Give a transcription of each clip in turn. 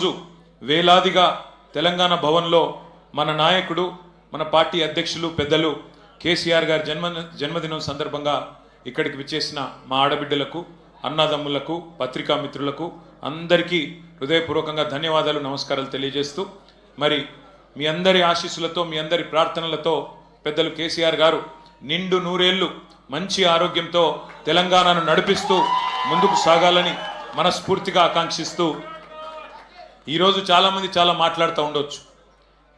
రోజు వేలాదిగా తెలంగాణ భవన్లో మన నాయకుడు మన పార్టీ అధ్యక్షులు పెద్దలు కేసీఆర్ గారి జన్మదినం సందర్భంగా ఇక్కడికి విచ్చేసిన మా ఆడబిడ్డలకు అన్నదమ్ములకు పత్రికా మిత్రులకు అందరికీ హృదయపూర్వకంగా ధన్యవాదాలు నమస్కారాలు తెలియజేస్తూ మరి మీ అందరి ఆశీస్సులతో మీ అందరి ప్రార్థనలతో పెద్దలు కేసీఆర్ గారు నిండు నూరేళ్లు మంచి ఆరోగ్యంతో తెలంగాణను నడిపిస్తూ ముందుకు సాగాలని మనస్ఫూర్తిగా ఆకాంక్షిస్తూ ఈరోజు చాలామంది చాలా మాట్లాడుతూ ఉండొచ్చు,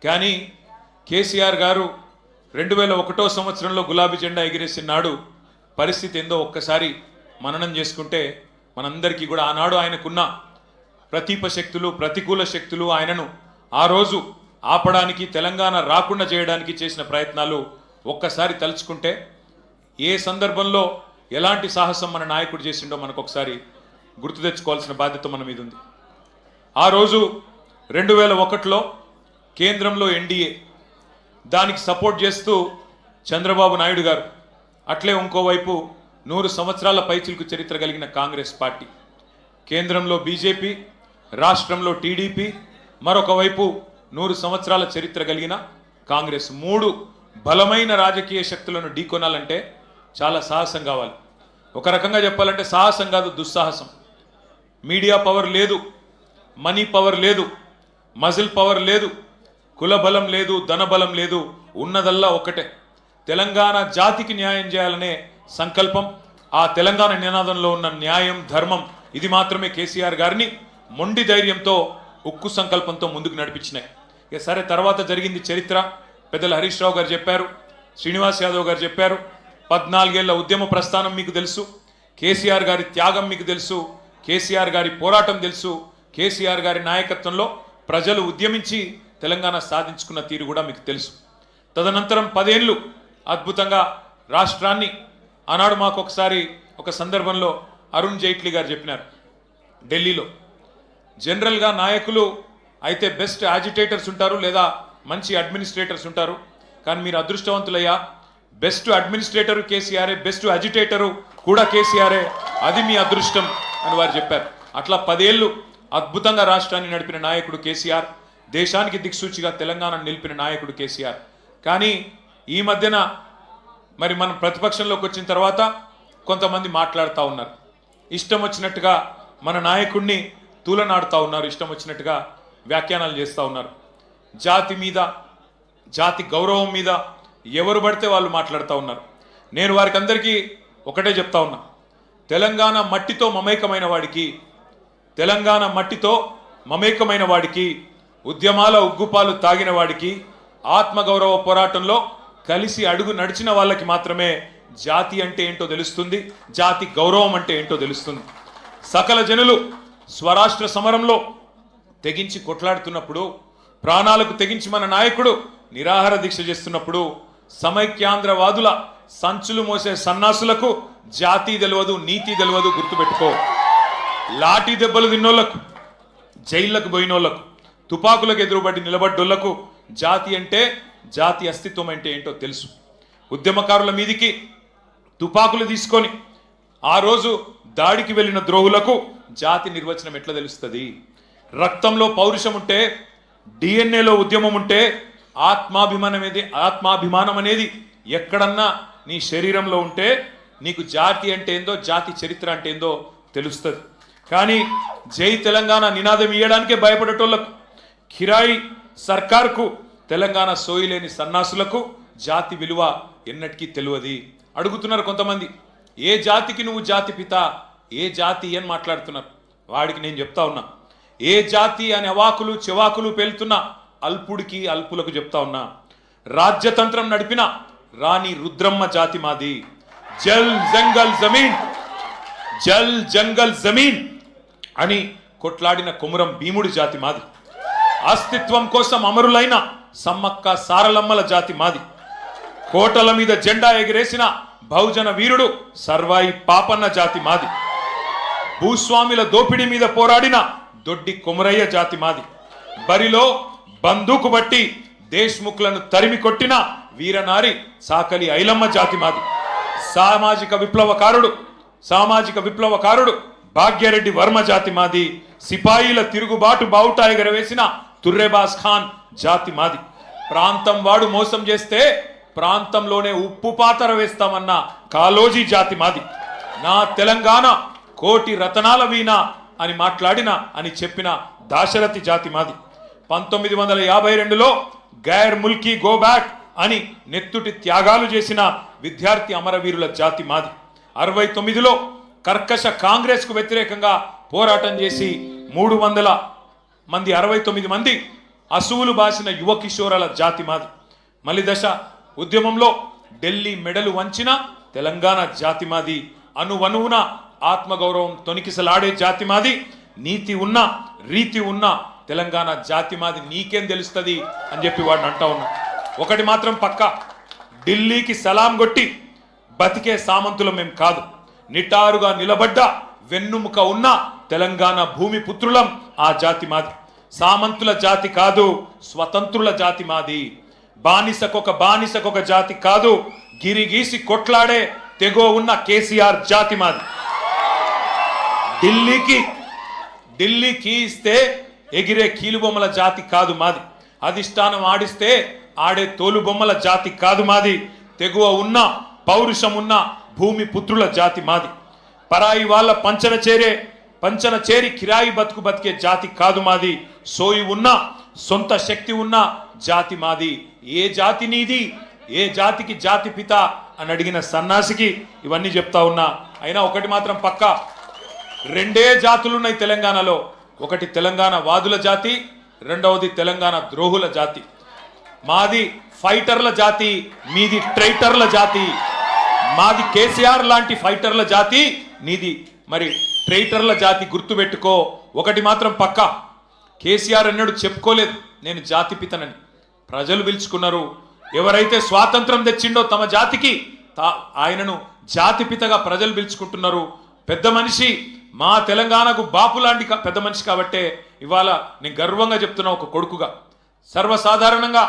కానీ కేసీఆర్ గారు 2001 సంవత్సరంలో గులాబీ జెండా ఎగిరేసిన నాడు పరిస్థితి ఏందో ఒక్కసారి మననం చేసుకుంటే మనందరికీ కూడా ఆనాడు ఆయనకున్న ప్రతిప శక్తులు ప్రతికూల శక్తులు ఆయనను ఆ రోజు ఆపడానికి తెలంగాణ రాకుండా చేయడానికి చేసిన ప్రయత్నాలు ఒక్కసారి తలుచుకుంటే ఏ సందర్భంలో ఎలాంటి సాహసం మన నాయకుడు చేసిండో మనకు ఒకసారి గుర్తు తెచ్చుకోవాల్సిన బాధ్యత మన మీద ఉంది. ఆ రోజు 2001లో కేంద్రంలో ఎన్డీఏ, దానికి సపోర్ట్ చేస్తూ చంద్రబాబు నాయుడు గారు, అట్లే ఇంకోవైపు 100 సంవత్సరాల పైచిలుకు చరిత్ర కలిగిన కాంగ్రెస్ పార్టీ, కేంద్రంలో బీజేపీ, రాష్ట్రంలో టీడీపీ, మరొక వైపు 100 సంవత్సరాల చరిత్ర కలిగిన కాంగ్రెస్, 3 బలమైన రాజకీయ శక్తులను ఢీకొనాలంటే చాలా సాహసం కావాలి. ఒక రకంగా చెప్పాలంటే సాహసం కాదు, దుస్సాహసం. మీడియా పవర్ లేదు, మనీ పవర్ లేదు, మజిల్ పవర్ లేదు, కుల బలం లేదు, ధన బలం లేదు, ఉన్నదల్లా ఒక్కటే తెలంగాణ జాతికి న్యాయం చేయాలనే సంకల్పం. ఆ తెలంగాణ నినాదంలో ఉన్న న్యాయం ధర్మం ఇది మాత్రమే కేసీఆర్ గారిని మొండి ధైర్యంతో ఉక్కు సంకల్పంతో ముందుకు నడిపించినాయి. ఇక సరే, తర్వాత జరిగింది చరిత్ర. పెద్దలు హరీష్ రావు గారు చెప్పారు, శ్రీనివాస్ యాదవ్ గారు చెప్పారు. 14 ఏళ్ల ఉద్యమ ప్రస్థానం మీకు తెలుసు, కేసీఆర్ గారి త్యాగం మీకు తెలుసు, కేసీఆర్ గారి పోరాటం తెలుసు, కేసీఆర్ గారి నాయకత్వంలో ప్రజలు ఉద్యమించి తెలంగాణ సాధించుకున్న తీరు కూడా మీకు తెలుసు. తదనంతరం 10 ఏళ్ళు అద్భుతంగా రాష్ట్రాన్ని ఆనాడు మాకు ఒకసారి ఒక సందర్భంలో అరుణ్ జైట్లీ గారు చెప్పినారు, ఢిల్లీలో జనరల్గా నాయకులు అయితే బెస్ట్ యాజిటేటర్స్ ఉంటారు లేదా మంచి అడ్మినిస్ట్రేటర్స్ ఉంటారు, కానీ మీరు అదృష్టవంతులయ్యా, బెస్ట్ అడ్మినిస్ట్రేటరు కేసీఆరే, బెస్ట్ అజిటేటరు కూడా కేసీఆరే, అది మీ అదృష్టం అని వారు చెప్పారు. అట్లా 10 ఏళ్ళు అద్భుతంగా రాష్ట్రాన్ని నడిపిన నాయకుడు కేసీఆర్, దేశానికి దిక్సూచిగా తెలంగాణను నిలిపిన నాయకుడు కేసీఆర్. కానీ ఈ మధ్యన మరి మనం ప్రతిపక్షంలోకి వచ్చిన తర్వాత కొంతమంది మాట్లాడుతూ ఉన్నారు, ఇష్టం వచ్చినట్టుగా మన నాయకుడిని తూలనాడుతూ ఉన్నారు, ఇష్టం వచ్చినట్టుగా వ్యాఖ్యానాలు చేస్తూ ఉన్నారు. జాతి మీద, జాతి గౌరవం మీద ఎవరు పడితే వాళ్ళు మాట్లాడుతూ ఉన్నారు. నేను వారికి అందరికీ ఒకటే చెప్తా ఉన్నా, తెలంగాణ మట్టితో మమేకమైన వాడికి, తెలంగాణ మట్టితో మమేకమైన వాడికి, ఉద్యమాల ఉగ్గుపాలు తాగిన వాడికి, ఆత్మగౌరవ పోరాటంలో కలిసి అడుగు నడిచిన వాళ్ళకి మాత్రమే జాతి అంటే ఏంటో తెలుస్తుంది, జాతి గౌరవం అంటే ఏంటో తెలుస్తుంది. సకల జనులు స్వరాష్ట్ర సమరంలో తెగించి కొట్లాడుతున్నప్పుడు, ప్రాణాలకు తెగించి మన నాయకుడు నిరాహార దీక్ష చేస్తున్నప్పుడు, సమైక్యాంధ్రవాదుల సంచులు మోసే సన్నాసులకు జాతి తెలియదు, నీతి తెలియదు, గుర్తుపెట్టుకో. లాఠీ దెబ్బలు తిన్నోళ్లకు, జైళ్లకు పోయినోళ్లకు, తుపాకులకు ఎదురుబడి నిలబడ్డోళ్లకు జాతి అంటే, జాతి అస్తిత్వం అంటే ఏంటో తెలుసు. ఉద్యమకారుల మీదికి తుపాకులు తీసుకొని ఆ రోజు దాడికి వెళ్ళిన ద్రోహులకు జాతి నిర్వచనం ఎట్లా తెలుస్తుంది? రక్తంలో పౌరుషం ఉంటే, డిఎన్ఏలో ఉద్యమం ఉంటే, ఆత్మాభిమానం అనేది ఎక్కడన్నా నీ శరీరంలో ఉంటే నీకు జాతి అంటే ఏందో, జాతి చరిత్ర అంటే ఏందో తెలుస్తుంది. కానీ జై తెలంగాణ నినాదం ఇయ్యడానికే భయపడేటోళ్లకు, కిరాయి సర్కార్కు తెలంగాణ సోయిలేని సన్నాసులకు జాతి విలువ ఎన్నటికీ తెలియదు. అడుగుతున్నారు కొంతమంది, ఏ జాతికి నువ్వు జాతి పిత, ఏ జాతి అని మాట్లాడుతున్నారు. వాడికి నేను చెప్తా ఉన్నా, ఏ జాతి అని అవాకులు చెవాకులు పేలుతున్న అల్పుడికి, అల్పులకు చెప్తా ఉన్నా, రాజ్యతంత్రం నడిపిన రాణి రుద్రమ్మ జాతి మాది. జల్ జంగల్ జమీన్, జల్ జంగల్ జమీన్ అని కొట్లాడిన కొమురం భీముడి జాతి మాది. అస్తిత్వం కోసం అమరులైన సమ్మక్క సారలమ్మల జాతి మాది. కోటల మీద జెండా ఎగిరేసిన బహుజన వీరుడు సర్వాయి పాపన్న జాతి మాది. భూస్వాముల దోపిడీ మీద పోరాడిన దొడ్డి కొమరయ్య జాతి మాది. బరిలో బందూకు బట్టి దేశ్ముఖ్లను తరిమి కొట్టిన వీరనారి సాకలి ఐలమ్మ జాతి మాది. సామాజిక విప్లవకారుడు భాగ్యరెడ్డి వర్మ జాతి మాది. సిపాయిల తిరుగుబాటు బావుటా ఎగరవేసిన తుర్రెబాస్ ఖాన్ జాతి మాది. ప్రాంతం వాడు మోసం చేస్తే ప్రాంతంలోనే ఉప్పు పాతర వేస్తామన్న కాలోజీ జాతి మాది. నా తెలంగాణ కోటి రతనాల వీణ అని మాట్లాడిన అని చెప్పిన దాశరథి జాతి మాది. 1952లో గైర్ ముల్కీ గో బ్యాక్ అని నెత్తుటి త్యాగాలు చేసిన విద్యార్థి అమరవీరుల జాతి మాది. 69లో కర్కశ కాంగ్రెస్ కు వ్యతిరేకంగా పోరాటం చేసి 300 మంది 69 మంది అసువులు బాసిన యువ కిషోరాల జాతి మాది. మలిదశ ఉద్యమంలో ఢిల్లీ మెడలు వంచిన తెలంగాణ జాతి మాది. అనువనువున ఆత్మగౌరవం తొనికిసలాడే జాతి మాది. నీతి ఉన్న రీతి ఉన్న తెలంగాణ జాతి మాది నీకేం తెలుస్తుంది అని చెప్పి వాడిని అంటా ఉన్నా. ఒకటి మాత్రం పక్క, ఢిల్లీకి సలాం కొట్టి బతికే సామంతులం మేం కాదు. నిటారుగా నిలబడ్డ వెన్నుముక ఉన్న తెలంగాణ భూమి పుత్రులం ఆ జాతి మాది. సామంతుల జాతి కాదు, స్వతంత్రుల జాతి మాది. బానిసకొక జాతి కాదు, గిరిగీసి కొట్లాడే తెగో ఉన్న కేసీఆర్ జాతి మాది. ఢిల్లీకి ఇస్తే ఎగిరే కీలుబొమ్మల జాతి కాదు మాది. అధిష్టానం ఆడిస్తే ఆడే తోలుబొమ్మల జాతి కాదు మాది. తెగువ ఉన్న పౌరుషం ఉన్న భూమి పుత్రుల జాతి మాది. పరాయి వాళ్ళ పంచన చేరి కిరాయి బతికే జాతి కాదు మాది. సోయి ఉన్న సొంత శక్తి ఉన్న జాతి మాది. ఏ జాతి నీది, ఏ జాతికి జాతి పిత అని అడిగిన సన్నాసికి ఇవన్నీ చెప్తా ఉన్నా. అయినా ఒకటి మాత్రం పక్క, రెండే జాతులున్నాయి తెలంగాణలో. ఒకటి తెలంగాణ వాదుల జాతి, రెండవది తెలంగాణ ద్రోహుల జాతి. మాది ఫైటర్ల జాతి, మీది ట్రైటర్ల జాతి. మాది కేసీఆర్ లాంటి ఫైటర్ల జాతి, నీది మరి ట్రైటర్ల జాతి. గుర్తుపెట్టుకో. ఒకటి మాత్రం పక్క, కేసీఆర్ అన్నాడు చెప్పుకోలేదు నేను జాతి పితనని. ప్రజలు పిలుచుకున్నారు. ఎవరైతే స్వాతంత్రం తెచ్చిండో తమ జాతికి ఆయనను జాతి పితగా ప్రజలు పిలుచుకుంటున్నారు. పెద్ద మనిషి, మా తెలంగాణకు బాపు లాంటి పెద్ద మనిషి కాబట్టే ఇవాళ నేను గర్వంగా చెప్తున్నా ఒక కొడుకుగా. సర్వసాధారణంగా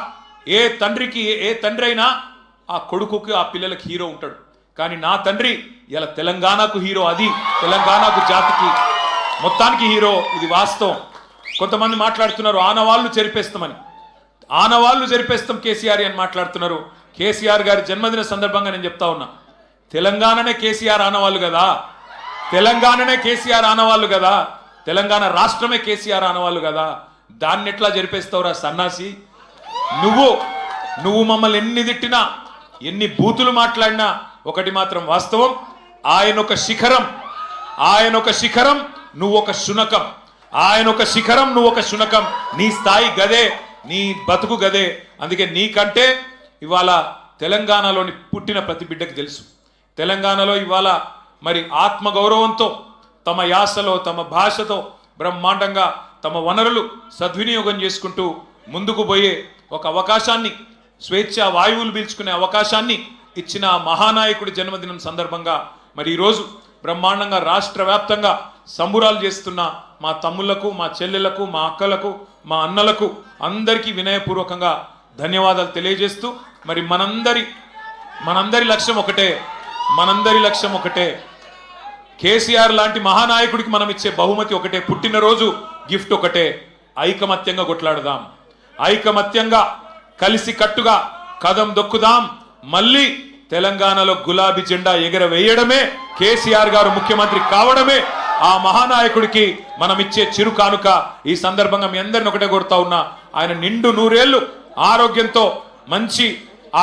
ఏ తండ్రి అయినా ఆ కొడుకుకి ఆ పిల్లలకి హీరో ఉంటాడు. కానీ నా తండ్రి ఇలా తెలంగాణకు హీరో. అది తెలంగాణకు జాతికి మొత్తానికి హీరో. ఇది వాస్తవం. కొంతమంది మాట్లాడుతున్నారు ఆనవాళ్ళు చెరిపేస్తామని. ఆనవాళ్ళు జరిపేస్తాం కేసీఆర్ అని మాట్లాడుతున్నారు. కేసీఆర్ గారి జన్మదిన సందర్భంగా నేను చెప్తా ఉన్నా, తెలంగాణనే కేసీఆర్ ఆనవాళ్ళు కదా, తెలంగాణనే కేసీఆర్ ఆనవాళ్ళు కదా, తెలంగాణ రాష్ట్రమే కేసీఆర్ ఆనవాళ్ళు కదా. దాన్ని ఎట్లా జరిపేస్తావురా సన్నాసి? నువ్వు మమ్మల్ని ఎన్ని తిట్టినా, ఎన్ని బూతులు మాట్లాడినా ఒకటి మాత్రం వాస్తవం, ఆయన ఒక శిఖరం, నువ్వు ఒక శునకం. ఆయన ఒక శిఖరం, నువ్వు ఒక శునకం. నీ స్థాయి గదే, నీ బతుకు గదే. అందుకే నీకంటే ఇవాళ తెలంగాణలోని పుట్టిన ప్రతి బిడ్డకు తెలుసు. తెలంగాణలో ఇవాళ మరి ఆత్మగౌరవంతో తమ యాసలో తమ భాషతో బ్రహ్మాండంగా తమ వనరులు సద్వినియోగం చేసుకుంటూ ముందుకు పోయే ఒక అవకాశాన్ని, స్వేచ్ఛ వాయువులు పీల్చుకునే అవకాశాన్ని ఇచ్చిన మహానాయకుడి జన్మదినం సందర్భంగా మరి ఈరోజు బ్రహ్మాండంగా రాష్ట్ర వ్యాప్తంగా సంబురాలు చేస్తున్న మా తమ్ముళ్లకు, మా చెల్లెలకు, మా అక్కలకు, మా అన్నలకు అందరికీ వినయపూర్వకంగా ధన్యవాదాలు తెలియజేస్తూ మరి మనందరి లక్ష్యం ఒకటే, కేసీఆర్ లాంటి మహానాయకుడికి మనం ఇచ్చే బహుమతి ఒకటే, పుట్టినరోజు గిఫ్ట్ ఒకటే. ఐకమత్యంగా కొట్లాడదాం, ఐకమత్యంగా కలిసి కట్టుగా కదం దొక్కుదాం. మళ్ళీ తెలంగాణలో గులాబీ జెండా ఎగరవేయడమే, కేసీఆర్ గారు ముఖ్యమంత్రి కావడమే ఆ మహానాయకుడికి మనం ఇచ్చే చిరు కానుక. ఈ సందర్భంగా మీ అందరిని ఒకటే కోరుతా ఉన్నా, ఆయన నిండు 100 ఏళ్ళు ఆరోగ్యంతో, మంచి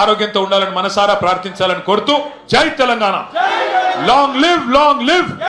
ఆరోగ్యంతో ఉండాలని మనసారా ప్రార్థించాలని కోరుతూ, జై తెలంగాణ, లాంగ్ లివ్.